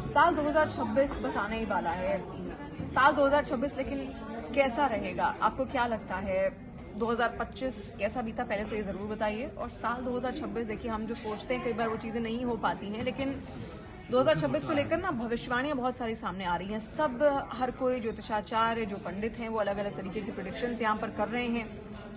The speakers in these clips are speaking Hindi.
साल 2026 बस आने ही वाला है। साल 2026 लेकिन कैसा रहेगा? आपको क्या लगता है 2025 कैसा बीता, पहले तो ये जरूर बताइए। और साल 2026 देखिए, हम जो सोचते हैं कई बार वो चीजें नहीं हो पाती हैं, लेकिन 2026 को लेकर ना भविष्यवाणियां बहुत सारी सामने आ रही हैं। सब हर कोई ज्योतिषाचार्य जो पंडित हैं वो अलग अलग तरीके की प्रेडिक्शंस यहाँ पर कर रहे हैं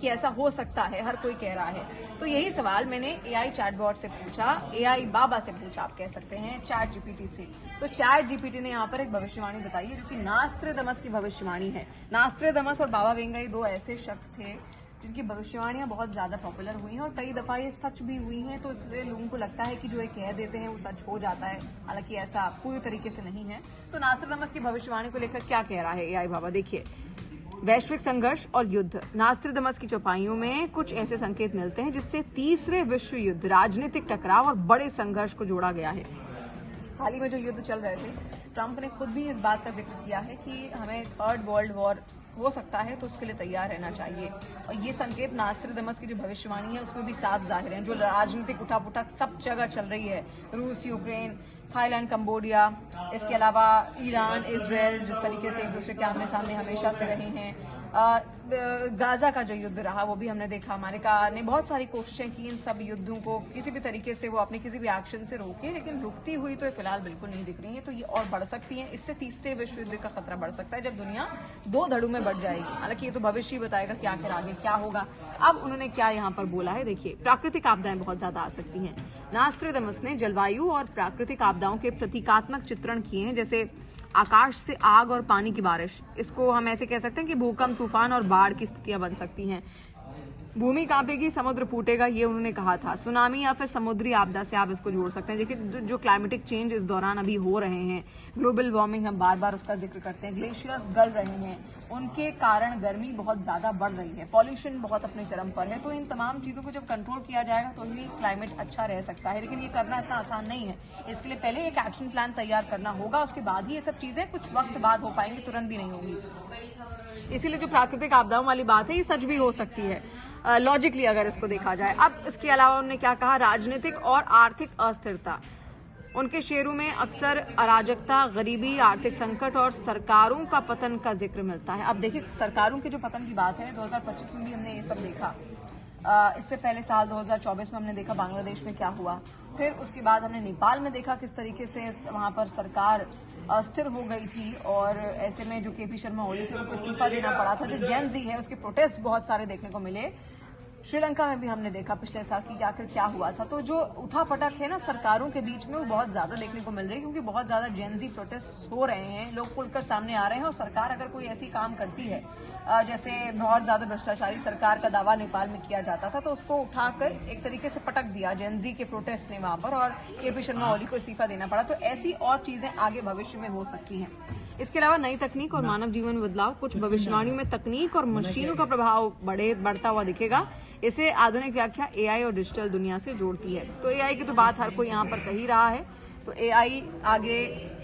कि ऐसा हो सकता है, हर कोई कह रहा है। तो यही सवाल मैंने एआई चैटबॉट से पूछा, एआई बाबा से पूछा, आप कह सकते हैं, चैट जीपीटी से। तो चैट जीपीटी ने यहाँ पर एक भविष्यवाणी बताई है जो कि नास्ट्रेदमस की भविष्यवाणी है। नास्ट्रेदमस और बाबा वेंगाई दो ऐसे शख्स थे जिनकी भविष्यवाणियां बहुत ज्यादा पॉपुलर हुई हैं और कई दफा ये सच भी हुई हैं, तो इसलिए लोगों को लगता है कि जो ये कह देते हैं वो सच हो जाता है, हालांकि ऐसा पूरी तरीके से नहीं है। तो नास्ट्रेदमस की भविष्यवाणी को लेकर क्या कह रहा है एआई बाबा, देखिए। वैश्विक संघर्ष और युद्ध, नास्ट्रेदमस की चौपाइयों में कुछ ऐसे संकेत मिलते हैं जिससे तीसरे विश्व युद्ध, राजनीतिक टकराव और बड़े संघर्ष को जोड़ा गया है। हाल ही में जो युद्ध चल रहे थे, ट्रंप ने खुद भी इस बात का जिक्र किया है कि हमें थर्ड वर्ल्ड वॉर हो सकता है, तो उसके लिए तैयार रहना चाहिए। और ये संकेत नास्ट्रेदमस की जो भविष्यवाणी है उसमें भी साफ जाहिर है। जो राजनीतिक उठापुठक सब जगह चल रही है, रूस, यूक्रेन, थाईलैंड, कंबोडिया, इसके अलावा ईरान, इजराइल, जिस तरीके से एक दूसरे के आमने सामने हमेशा से रहे हैं, गाजा का जो युद्ध रहा वो भी हमने देखा। अमेरिका ने बहुत सारी कोशिशें की इन सब युद्धों को किसी भी तरीके से वो अपने किसी भी एक्शन से रोके, लेकिन रुकती हुई तो फिलहाल बिल्कुल नहीं दिख रही है। तो ये और बढ़ सकती है, इससे तीसरे विश्व युद्ध का खतरा बढ़ सकता है जब दुनिया दो धड़ों में बढ़ जाएगी। हालांकि ये तो भविष्य ही बताएगा कि आखिर आगे क्या होगा। अब उन्होंने क्या यहाँ पर बोला है, देखिए। प्राकृतिक आपदाएं बहुत ज्यादा आ सकती हैं। नास्ट्रेदमस ने जलवायु और प्राकृतिक आपदाओं के प्रतीकात्मक चित्रण किए हैं, जैसे आकाश से आग और पानी की बारिश। इसको हम ऐसे कह सकते हैं कि भूकंप, तूफान और बाढ़ की स्थितियां बन सकती हैं। भूमि कांपेगी, समुद्र फूटेगा, ये उन्होंने कहा था। सुनामी या फिर समुद्री आपदा से आप इसको जोड़ सकते हैं। देखिए, जो क्लाइमेटिक चेंज इस दौरान अभी हो रहे हैं, ग्लोबल वार्मिंग, हम बार बार उसका जिक्र करते हैं, ग्लेशियर्स गल रहे हैं, उनके कारण गर्मी बहुत ज्यादा बढ़ रही है, पॉल्यूशन बहुत अपने चरम पर है। तो इन तमाम चीजों को जब कंट्रोल किया जाएगा तो ही क्लाइमेट अच्छा रह सकता है, लेकिन ये करना इतना आसान नहीं है। इसके लिए पहले एक एक्शन प्लान तैयार करना होगा, उसके बाद ही ये सब चीजें कुछ वक्त बाद हो पाएंगी, तुरंत भी नहीं होगी। इसीलिए जो प्राकृतिक आपदाओं वाली बात है ये सच भी हो सकती है, लॉजिकली अगर इसको देखा जाए। अब इसके अलावा उन्होंने क्या कहा, राजनीतिक और आर्थिक अस्थिरता। उनके शेयरों में अक्सर अराजकता, गरीबी, आर्थिक संकट और सरकारों का पतन का जिक्र मिलता है। अब देखिए, सरकारों के जो पतन की बात है, 2025 में भी हमने ये सब देखा। इससे पहले साल 2024 में हमने देखा बांग्लादेश में क्या हुआ। फिर उसके बाद हमने नेपाल में देखा किस तरीके से वहां पर सरकार अस्थिर हो गई थी, और ऐसे में जो केपी शर्मा ओली थे उनको इस्तीफा देना पड़ा था। जो जेन जी है उसके प्रोटेस्ट बहुत सारे देखने को मिले। श्रीलंका में भी हमने देखा पिछले साल की आखिर क्या हुआ था। तो जो उठापटक है ना सरकारों के बीच में, वो बहुत ज्यादा देखने को मिल रही है, क्योंकि बहुत ज्यादा जेनजी प्रोटेस्ट हो रहे हैं, लोग खुलकर सामने आ रहे हैं। और सरकार अगर कोई ऐसी काम करती है, जैसे बहुत ज्यादा भ्रष्टाचारी सरकार का दावा नेपाल में किया जाता था, तो उसको उठाकर एक तरीके से पटक दिया जेनजी के प्रोटेस्ट ने वहां पर, और केपी शर्मा ओली को इस्तीफा देना पड़ा। तो ऐसी और चीजें आगे भविष्य में हो सकती हैं। इसके अलावा नई तकनीक और मानव जीवन में बदलाव, कुछ भविष्यवाणियों में तकनीक और मशीनों का प्रभाव बढ़ता हुआ दिखेगा। इसे आधुनिक व्याख्या एआई और डिजिटल दुनिया से जोड़ती है। तो एआई की तो बात हर कोई यहाँ पर कह ही रहा है, तो एआई आगे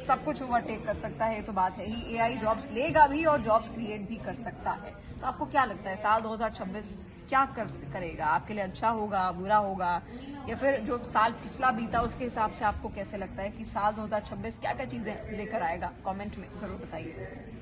सब कुछ ओवरटेक कर सकता है, तो बात है ही। एआई जॉब्स लेगा भी और जॉब्स क्रिएट भी कर सकता है। तो आपको क्या लगता है साल 2026 क्या करेगा? आपके लिए अच्छा होगा, बुरा होगा, या फिर जो साल पिछला बीता उसके हिसाब से आपको कैसे लगता है कि साल 2026 क्या क्या चीजें लेकर आएगा? कमेंट में जरूर बताइए।